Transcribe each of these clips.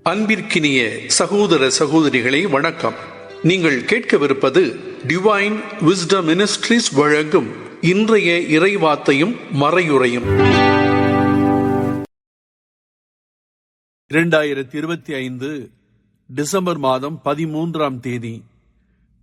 அன்பிற்கினிய சகோதர சகோதரிகளே, வணக்கம். நீங்கள் கேட்கவிருப்பது டிவைன் விஸ்டம் மினிஸ்ட்ரீஸ் வழங்கும் இன்றைய இறைவார்த்தையும் மறையுரையும். 2025 டிசம்பர் மாதம் 13ஆம் தேதி,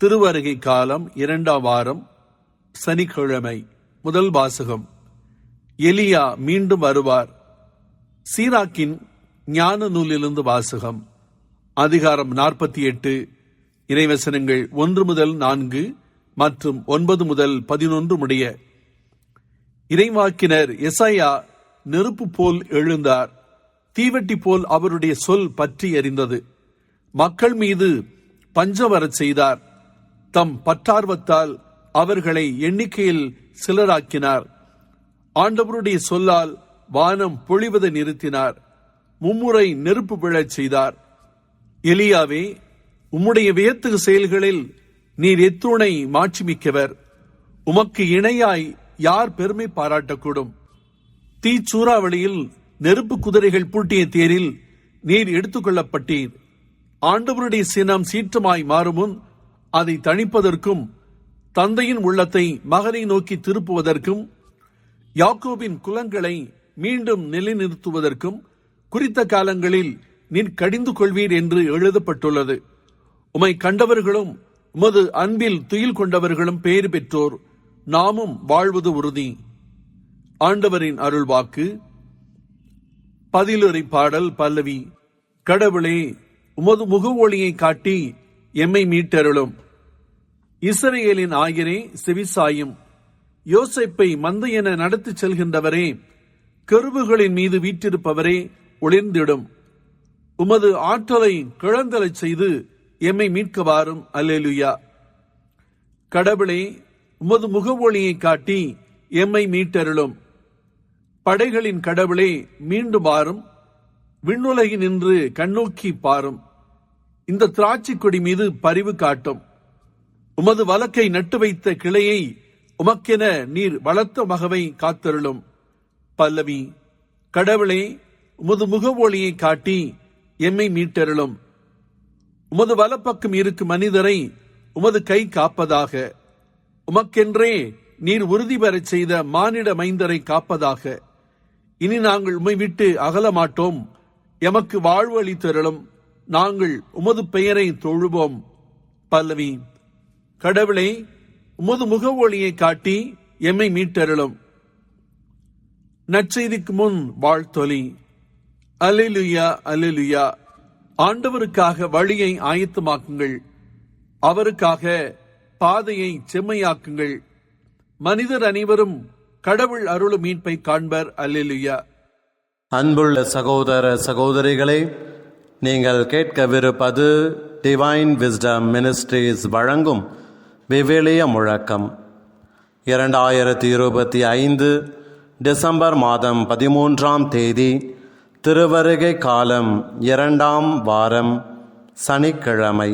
திருவருகை காலம் 2ஆம் வாரம், சனிக்கிழமை. முதல் வாசகம். எலியா மீண்டும் வருவார். சீராக்கின் ஞான நூலிலிருந்து வாசகம். அதிகாரம் 48, இறைவசனங்கள் 1 முதல் 4 மற்றும் 9 முதல் 11 முடிய. இறைவாக்கினர் எசாயா நெருப்பு போல் எழுந்தார். தீவட்டி போல் அவருடைய சொல் பற்றி எறிந்தது. மக்கள் மீது பஞ்சம் வரச் செய்தார். தம் பற்றார்வத்தால் அவர்களை எண்ணிக்கையில் சிலராக்கினார். ஆண்டவருடைய சொல்லால் வானம் பொழிவதை நிறுத்தினார். மும்முறை நெருப்பு விழச் செய்தார். எலியாவே, உம்முடைய வியத்தகு செயல்களில் நீர் எத்துணை மாட்சிமிக்கவர். உமக்கு இணையாய் யார் பெருமை பாராட்டக்கூடும்? தீச்சூறாவளியில் நெருப்பு குதிரைகள் பூட்டிய தேரில் நீர் எடுத்துக் கொள்ளப்பட்டீர். ஆண்டவருடைய சினம் சீற்றமாய் மாறுமுன் அதை தணிப்பதற்கும், தந்தையின் உள்ளத்தை மகனை நோக்கி திருப்புவதற்கும், யாக்கோபின் குலங்களை மீண்டும் நிலைநிறுத்துவதற்கும் குறித்த காலங்களில் நீர் கடிந்து கொள்வீர் என்று எழுதப்பட்டுள்ளது. உமை கண்டவர்களும் உமது அன்பில் துயில் கொண்டவர்களும் பெயர் பெற்றோர். நாமும் வாழ்வது உறுதி. ஆண்டவரின் அருள்வாக்கு. பதிலுரை பாடல் பல்லவி. கடவுளே, உமது முகவொளியை காட்டி எம்மை மீட்டருளும். இஸ்ரவேலின் ஆயரே, செவிசாயும். யோசேப்பை மந்தையென நடத்தி செல்கின்றவரே, கெருபுகளின் மீது வீற்றிருப்பவரே, ஒளிர்ந்திடும். உமது ஆற்றலை கிளந்தலச் செய்து எம்மை மீட்க வாரும். அல்லேலுயா. கடவுளே, உமது முகவொளியை காட்டி எம்மை மீட்டருளும். படைகளின் கடவுளே, மீண்டும் வாரும். விண்ணுலகினின்று கண்ணோக்கி பாரும். இந்த திராட்சை கொடி மீது பரிவு காட்டும். உமது வலக்கை நட்டு வைத்த கிளையை உமக்கென நீர் வளர்த்த மகவை காத்தருளும். பல்லவி. கடவுளே, உமது முகவொளியை காட்டி எம்மை மீட்டருளும். உமது வலப்பக்கம் இருக்கும் மனிதரை உமது கை காப்பதாக. உமக்கென்றே நீர் உறுதி பெறச் செய்த மானிட மைந்தரை காப்பதாக. இனி நாங்கள் உம்மை விட்டு அகல மாட்டோம். எமக்கு வாழ்வு அளித்தருளும். நாங்கள் உமது பெயரை தொழுவோம். பல்லவி. கடவுளே, உமது முகவொளியை காட்டி எம்மை மீட்டருளும். நற்செய்திக்கு முன் வாழ்த்தொலி. அல்லேலுயா, அல்லேலுயா. ஆண்டவருக்காக வழியை ஆயத்தமாக்குங்கள். அவருக்காக பாதையை செம்மையாக்குங்கள். மனிதர் அனைவரும் கடவுள் அருளும் மீட்பை காண்பர். அல்லேலுயா. அன்புள்ள சகோதர சகோதரிகளே, நீங்கள் கேட்கவிருப்பது டிவைன் விஸ்டம் மினிஸ்ட்ரீஸ் வழங்கும் விவிலிய முழக்கம். 2025 டிசம்பர் மாதம் 13ஆம் தேதி, திருவருகை காலம் 2ஆம் வாரம், சனிக்கிழமை.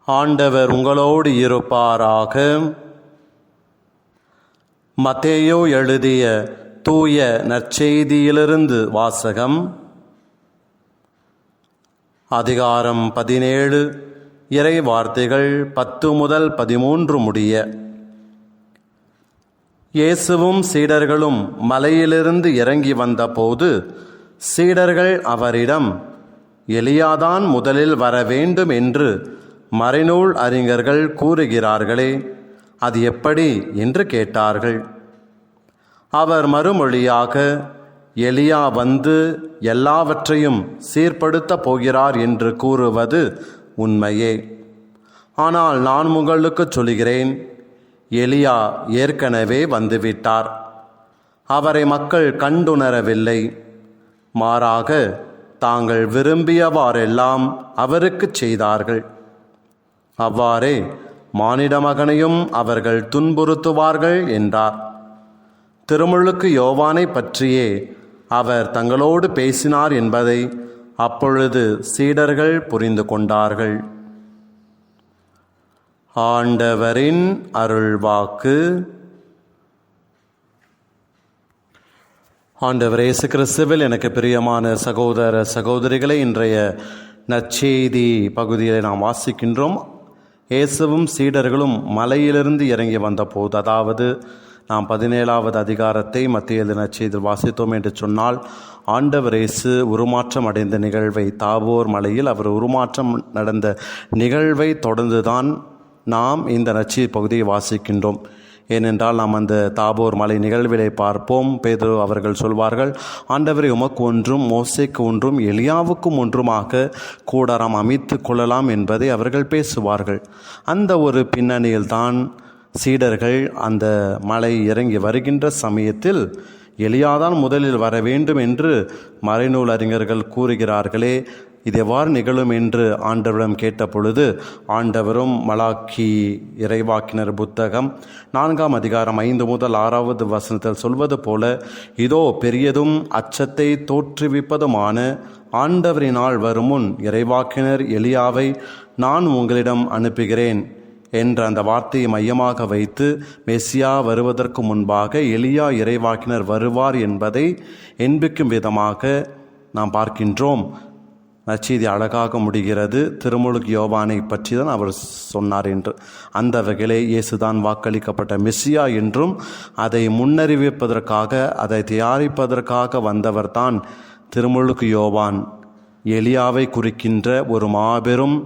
ஆண்டவர் உங்களோடு இருப்பாராக. மத்தேயு எழுதிய தூய நற்செய்தியிலிருந்து வாசகம். அதிகாரம் 17, இறை வார்த்தைகள் 10 முதல் 13 முடிய. இயேசுவும் சீடர்களும் மலையிலிருந்து இறங்கி வந்தபோது சீடர்கள் அவரிடம், எலியாதான் முதலில் வர வேண்டும் என்று மறைநூல் அறிஞர்கள் கூறுகிறார்களே, அது எப்படி என்று கேட்டார்கள். அவர் மறுமொழியாக, எலியா வந்து எல்லாவற்றையும் சீர்படுத்தப் போகிறார் என்று கூறுவது உண்மையே. ஆனால் நான் உங்களுக்கு சொல்கிறேன், எலியா ஏற்கனவே வந்துவிட்டார். அவரை மக்கள் கண்டுணரவில்லை. மாறாக தாங்கள் விரும்பியவாறெல்லாம் அவருக்கு செய்தார்கள். அவ்வாறே மானிட மகனையும் அவர்கள் துன்புறுத்துவார்கள் என்றார். திருமுழுக்கு யோவானை பற்றியே அவர் தங்களோடு பேசினார் என்பதை அப்பொழுது சீடர்கள் புரிந்து கொண்டார்கள். ஆண்டவரின் அருள்வாக்கு. ஆண்டவர் இயேசு கிறிஸ்துவில் எனக்கு பிரியமான சகோதர சகோதரிகளை, இன்றைய நற்செய்தி பகுதியை நாம் வாசிக்கின்றோம். இயேசுவும் சீடர்களும் மலையிலிருந்து இறங்கி வந்தபோது, அதாவது நாம் 17வது அதிகாரத்தை மத்திய நற்செய்தியில் வாசித்தோம் என்று சொன்னால், ஆண்டவர் இயேசு உருமாற்றம் அடைந்த நிகழ்வை, தாபோர் மலையில் அவர் உருமாற்றம் நடந்த நிகழ்வை தொடர்ந்துதான் நாம் இந்த நற்செய்தி பகுதியை வாசிக்கின்றோம். ஏனென்றால் நாம் அந்த தாபோர் மலை நிகழ்விலை பார்ப்போம். பேதுரு அவர்கள் சொல்வார்கள், ஆண்டவரை உமக்கு ஒன்றும், மோசேக்கு ஒன்றும், எலியாவுக்கும் ஒன்றுமாக கூடாரம் அமைத்து கொள்ளலாம் என்பதை அவர்கள் பேசுவார்கள். அந்த ஒரு பின்னணியில்தான் சீடர்கள் அந்த மலை இறங்கி வருகின்ற சமயத்தில் எலியாதான் முதலில் வர வேண்டும் என்று மறைநூல் அறிஞர்கள் கூறுகிறார்களே, இது எவ்வாறு நிகழும் என்று ஆண்டவரிடம் கேட்ட பொழுது, ஆண்டவரும் மலாக்கி இறைவாக்கினர் புத்தகம் 4ஆம் அதிகாரம் 5 முதல் 6வது வசனத்தில் சொல்வது போல, இதோ பெரியதும் அச்சத்தை தோற்றுவிப்பதுமான ஆண்டவரினால் வருமுன் இறைவாக்கினர் எலியாவை நான் உங்களிடம் அனுப்புகிறேன் என்ற அந்த வார்த்தையை மையமாக வைத்து மெசியா வருவதற்கு முன்பாக எலியா இறைவாக்கினர் வருவார் என்பதை என்பிக்கும் விதமாக நாம் பார்க்கின்றோம். நற்செய்தி அழகாக முடிகிறது. திருமுழுக்கு யோவானை பற்றி தான் அவர் சொன்னார் என்று. அந்த வகையிலே இயேசுதான் வாக்களிக்கப்பட்ட மெசியா என்றும், அதை முன்னறிவிப்பதற்காக, அதை தயாரிப்பதற்காக வந்தவர் தான் திருமுழுக்கு யோவான். எலியாவை குறிக்கின்ற ஒரு மாபெரும்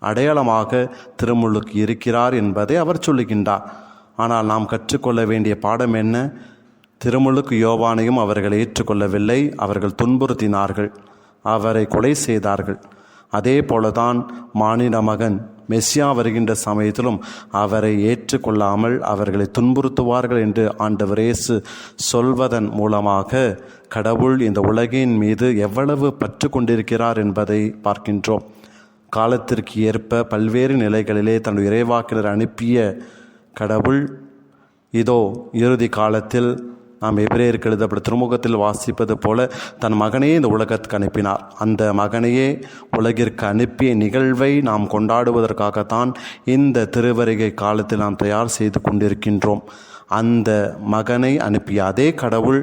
அடையாளமாக திருமுழுக்கு இருக்கிறார் என்பதை அவர் சொல்லுகின்றார். ஆனால் நாம் கற்றுக்கொள்ள வேண்டிய பாடம் என்ன? திருமுழுக்கு யோவானையும் அவர்கள் ஏற்றுக்கொள்ளவில்லை. அவர்கள் துன்புறுத்தினார்கள், அவரை கொலை செய்தார்கள். அதே போலதான் மானிட மகன் மெசியா வருகின்ற சமயத்திலும் அவரை ஏற்றுக்கொள்ளாமல் அவர்களை துன்புறுத்துவார்கள் என்று ஆண்டவர் இயேசு சொல்வதன் மூலமாக கடவுள் இந்த உலகின் மீது எவ்வளவு பற்று கொண்டிருக்கிறார் என்பதை பார்க்கின்றோம். காலத்திற்கு ஏற்ப பல்வேறு நிலைகளிலே தன் இறைவாக்கினர் அனுப்பிய கடவுள் இதோ இறுதி காலத்தில் நாம் எபிரேயருக்கு எழுதப்பட்ட திருமுகத்தில் வாசிப்பது போல தன் மகனையே இந்த உலகத்துக்கு அனுப்பினார். அந்த மகனையே உலகிற்கு அனுப்பிய நிகழ்வை நாம் கொண்டாடுவதற்காகத்தான் இந்த திருவருகை காலத்தில் நாம் தயார் செய்து கொண்டிருக்கின்றோம். அந்த மகனை அனுப்பிய அதே கடவுள்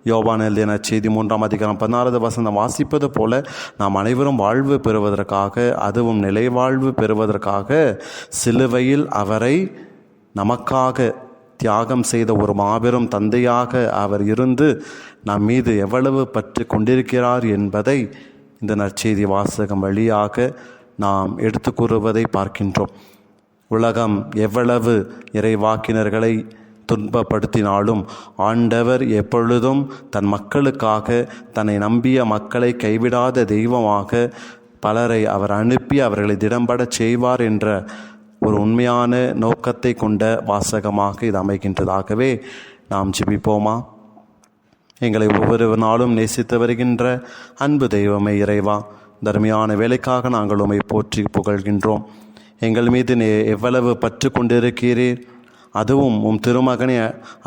யோவான் எழுதிய நற்செய்தி 3ஆம் அதிகாரம் 16வது வசனம் வாசிப்பது போல, நாம் அனைவரும் வாழ்வு பெறுவதற்காக, அதுவும் நிலைவாழ்வு பெறுவதற்காக சிலுவையில் அவரை நமக்காக தியாகம் செய்த ஒரு மாபெரும் தந்தையாக அவர் இருந்து நம் மீது எவ்வளவு பற்றி கொண்டிருக்கிறார் என்பதை இந்த நற்செய்தி வாசகம் வழியாக நாம் எடுத்து கூறுவதை பார்க்கின்றோம். உலகம் எவ்வளவு இறைவாக்கினர்களை துன்பப்படுத்தினாலும் ஆண்டவர் எப்பொழுதும் தன் மக்களுக்காக, தன்னை நம்பிய மக்களை கைவிடாத தெய்வமாக பலரை அவர் அனுப்பி அவர்களை திடம்பட செய்வார் என்ற ஒரு உண்மையான நோக்கத்தை கொண்ட வாசகமாக இது அமைகின்றதாகவே நாம் ஜெபிப்போமா? எங்களை ஒவ்வொரு நாளும் நேசித்து வருகின்ற அன்பு தெய்வமே இறைவா, தர்மையான வேலைக்காக நாங்கள் உம்மை போற்றி புகழ்கின்றோம். எங்கள் மீது எவ்வளவு பற்று கொண்டிருக்கிறீர், அதுவும் உம் திருமகனை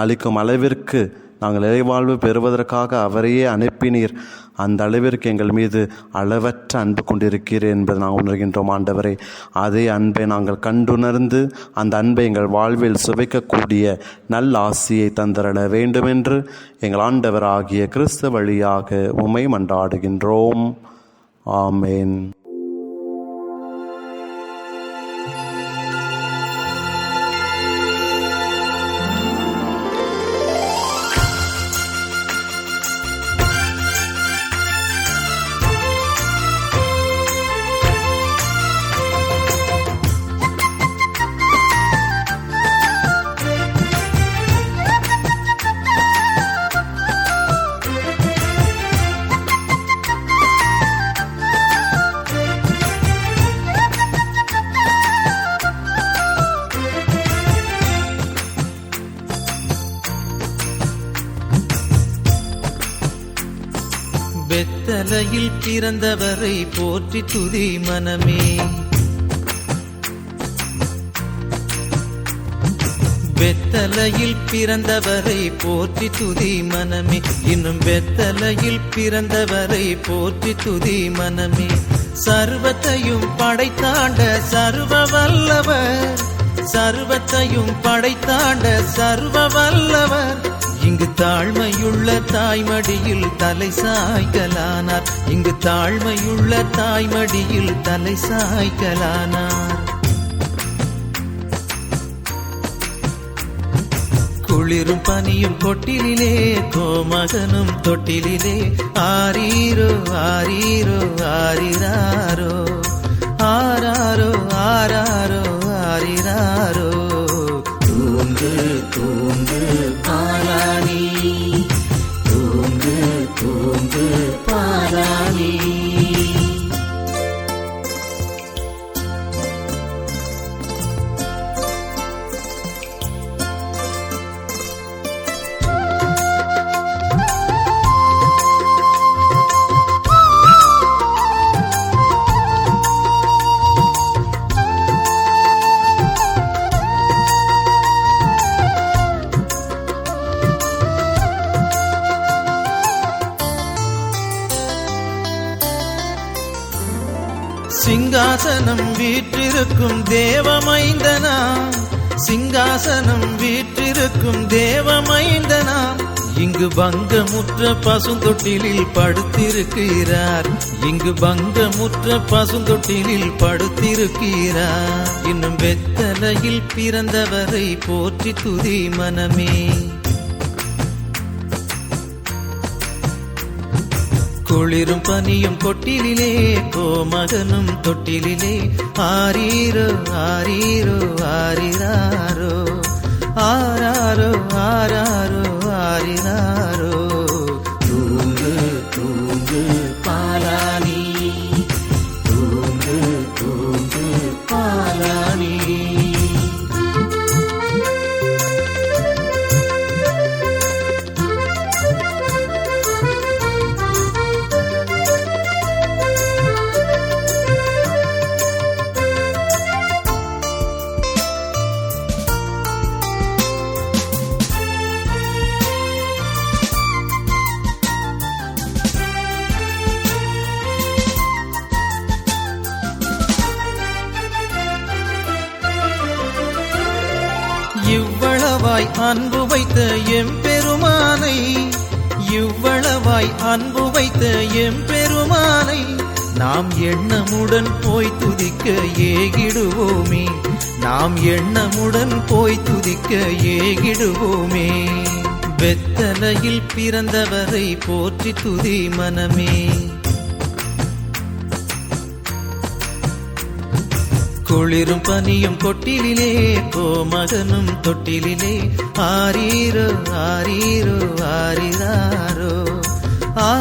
அளிக்கும் அளவிற்கு நாங்கள் இறைவாழ்வு பெறுவதற்காக அவரையே அனுப்பினீர். அந்த அளவிற்கு எங்கள் மீது அளவற்ற அன்பு கொண்டிருக்கிறேன் என்பதை நாங்கள் உணர்கின்றோம். ஆண்டவரே, அதே அன்பை நாங்கள் கண்டுணர்ந்து அந்த அன்பை எங்கள் வாழ்வில் சுவைக்கக்கூடிய நல்ல ஆசியை தந்தரள வேண்டுமென்று எங்கள் ஆண்டவராகிய கிறிஸ்து வழியாக உம்மை மன்றாடுகின்றோம். ஆமேன். பெத்தலையில் பிறந்தவரை போற்றி துதி மனமே. பெத்தலையில் பிறந்தவரை போற்றி துதி மனமே. இன்னும் பெத்தலையில் பிறந்தவரை போற்றி துதி மனமே. சர்வத்தையும் படைத்தாண்ட சர்வ வல்லவர், சர்வத்தையும் படைத்தாண்ட சர்வ வல்லவர், இங்கு தாழ்மையுள்ள தாய்மடியில் தலை சாய்க்கலானார். இங்கு தாழ்மையுள்ள தாய்மடியில் தலை சாய்க்கலானார். குளிரும் பனியும் கொட்டிலே கோமகனும் தொட்டிலே ஆரீரோ ஆரீரோ ஆரிராரோ ஆராரோ ஆராரோ ஆரிராரோ. தூங்கு தூங்கு பாலானி, தூங்கு தூங்கு பாலானி. சிங்காசனம் வீற்றிருக்கும் தேவமைந்தனா, சிங்காசனம் வீற்றிருக்கும் தேவமைந்தனா, இங்கு பங்கமுற்ற பசுந்தொட்டிலில் படுத்திருக்கிறார். இங்கு பங்கமுற்ற பசுந்தொட்டிலில் படுத்திருக்கிறார். இன்னும் வெத்தலையில் பிறந்தவரை போற்றி துதி மனமே. குளிரும் பனியும் கொட்டிலே கோமகனும் தொட்டிலே ஆரீரோ ஆரீரோ ஆரிராரோ ஆராரோ ஆராரோ ஆரிராரோ. தூங்கு தூங்கு பாலானி, தூங்கு தூங்கு பாலானி. இவ்வளவாய் அன்பு வைத்த எம்பெருமானை, இவ்வளவாய் அன்பு வைத்த எம்பெருமானை நாம் எண்ணமுடன் போய் துதிக்க ஏகிடுவோமே. நாம் எண்ணமுடன் போய் துதிக்க ஏகிடுவோமே. வெத்தலையில் பிறந்தவரை போற்றி துதி மனமே. குளிரும் பனியும் கொட்டிலே கோமகனும் தொட்டிலே ஆரீரோ ஆரீரோ ஆரிராரோ ஆ